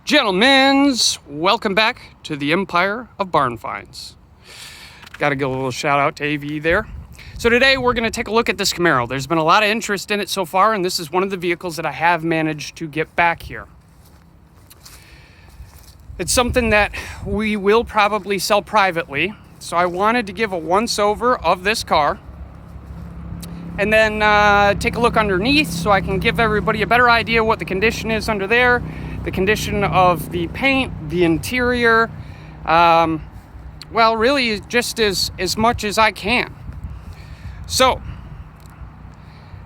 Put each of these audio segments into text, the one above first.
Gentlemen's, welcome back to the Empire of Barn Finds. Got to give a little shout out to AV there. So today we're going to take a look at this Camaro. There's been a lot of interest in it so far, and this is one of the vehicles that I have managed to get back here. It's something that we will probably sell privately, so I wanted to give a once-over of this car and then take a look underneath so I can give everybody a better idea what the condition is under there, the condition of the paint, the interior, well, really just as much as I can. So,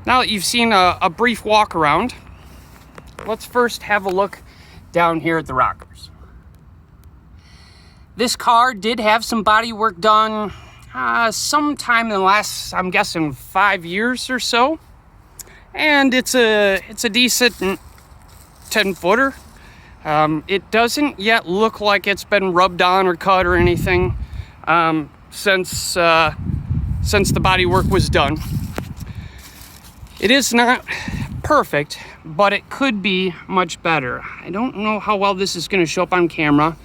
now that you've seen a brief walk around, let's first have a look down here at the rockers. This car did have some body work done sometime in the last, I'm guessing, 5 years or so. And it's a decent 10-footer. It doesn't yet look like it's been rubbed on or cut or anything since the body work was done. It is not perfect, but it could be much better. I don't know how well this is going to show up on camera,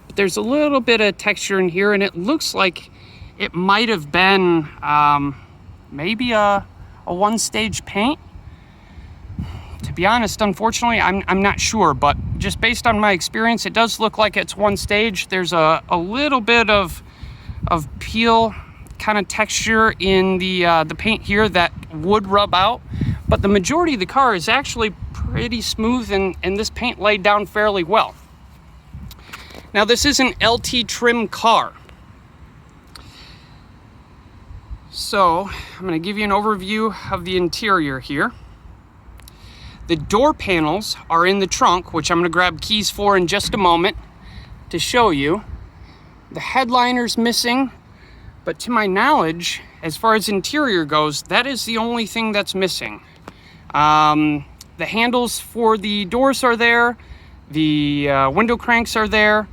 but there's a little bit of texture in here, and it looks like it might have been maybe a one-stage paint. To be honest, unfortunately, I'm not sure, but just based on my experience, it does look like it's one stage. There's a little bit of peel kind of texture in the paint here that would rub out, but the majority of the car is actually pretty smooth, and this paint laid down fairly well. Now, this is an LT trim car. So, I'm going to give you an overview of the interior here. The door panels are in the trunk, which I'm going to grab keys for in just a moment to show you. The headliner's missing, but to my knowledge, as far as interior goes, that is the only thing that's missing. The handles for the doors are there, the window cranks are there,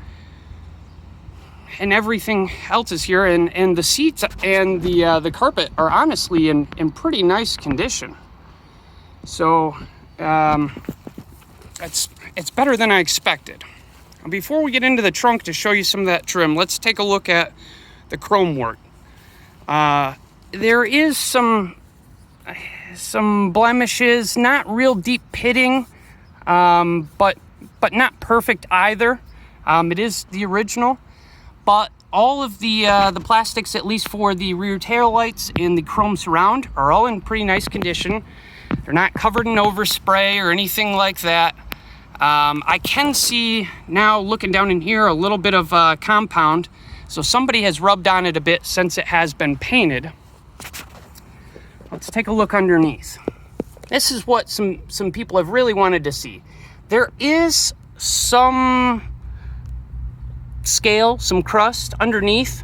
and everything else is here, and the seats and the carpet are honestly in pretty nice condition. So it's better than I expected. Before we get into the trunk to show you some of that trim, let's take a look at the chrome work. There is some blemishes, not real deep pitting, but not perfect either. It is the original, but all of the plastics, at least for the rear tail lights and the chrome surround, are all in pretty nice condition. They're not covered in overspray or anything like that. I can see now, looking down in here, a little bit of compound. So somebody has rubbed on it a bit since it has been painted. Let's take a look underneath. This is what some people have really wanted to see. There is some scale, some crust underneath.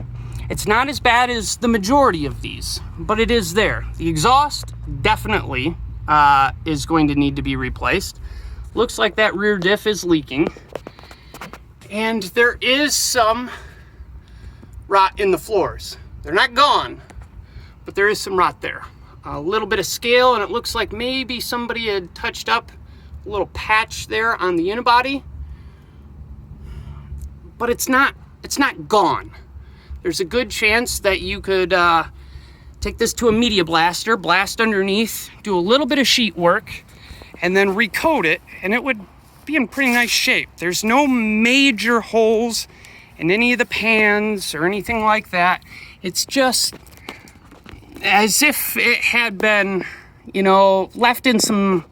It's not as bad as the majority of these, but it is there. The exhaust definitely is going to need to be replaced. Looks like that rear diff is leaking. And there is some rot in the floors. They're not gone, but there is some rot there. A little bit of scale, and it looks like maybe somebody had touched up a little patch there on the unibody. But it's not gone. There's a good chance that you could take this to a media blaster, blast underneath, do a little bit of sheet work, and then recoat it, and it would be in pretty nice shape. There's no major holes in any of the pans or anything like that. It's just as if it had been, left in some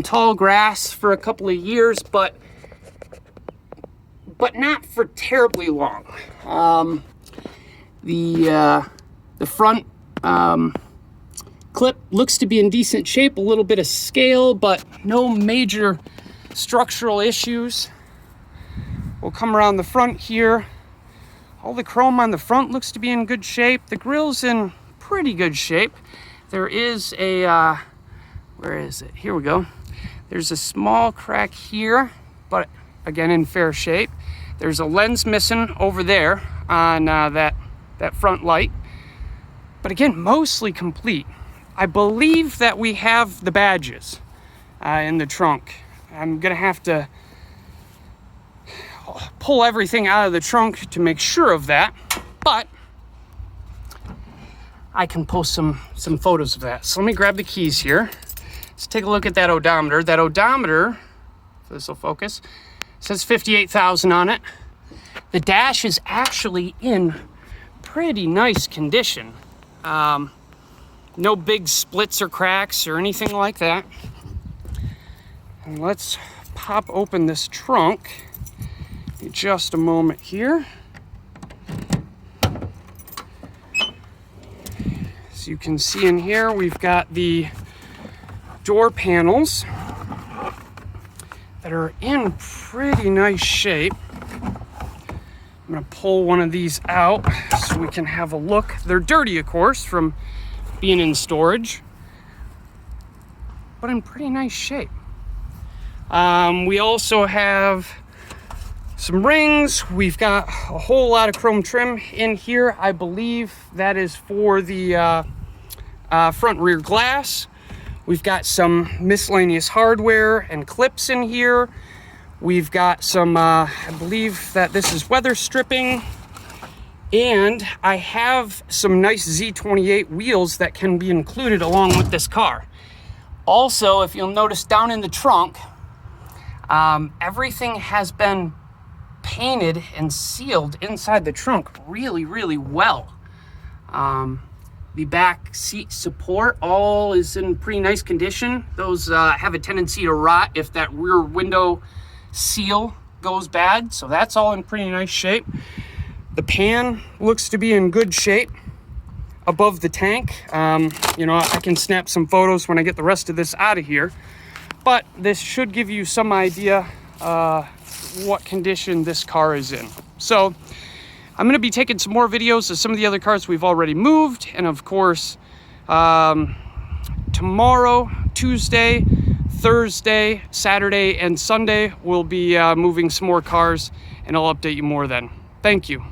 tall grass for a couple of years, but not for terribly long. The front clip looks to be in decent shape, a little bit of scale, but no major structural issues. We'll come around the front here. All the chrome on the front looks to be in good shape. The grille's in pretty good shape. There is a, where is it? Here we go. There's a small crack here, but again in fair shape. There's a lens missing over there on that front light. But again, mostly complete. I believe that we have the badges in the trunk. I'm gonna have to pull everything out of the trunk to make sure of that, but I can post some photos of that. So let me grab the keys here. Let's take a look at that odometer. That odometer, if this will focus, says 58,000 on it. The dash is actually in pretty nice condition. No big splits or cracks or anything like that. And let's pop open this trunk in just a moment here. As you can see in here, we've got the door panels that are in pretty nice shape. I'm gonna pull one of these out so we can have a look. They're dirty, of course, from being in storage, but in pretty nice shape. We also have some rings. We've got a whole lot of chrome trim in here. I believe that is for the front rear glass. We've got some miscellaneous hardware and clips in here. We've got some, I believe that this is weather stripping. And I have some nice Z28 wheels that can be included along with this car. Also, if you'll notice down in the trunk, everything has been painted and sealed inside the trunk really, really well. The back seat support all is in pretty nice condition. Those have a tendency to rot if that rear window seal goes bad, so that's all in pretty nice shape. The pan looks to be in good shape above the tank. You know, I can snap some photos when I get the rest of this out of here, but this should give you some idea what condition this car is in. So I'm going to be taking some more videos of some of the other cars we've already moved, and of course tomorrow, Tuesday, Thursday, Saturday, and Sunday we'll be moving some more cars, and I'll update you more then. Thank you.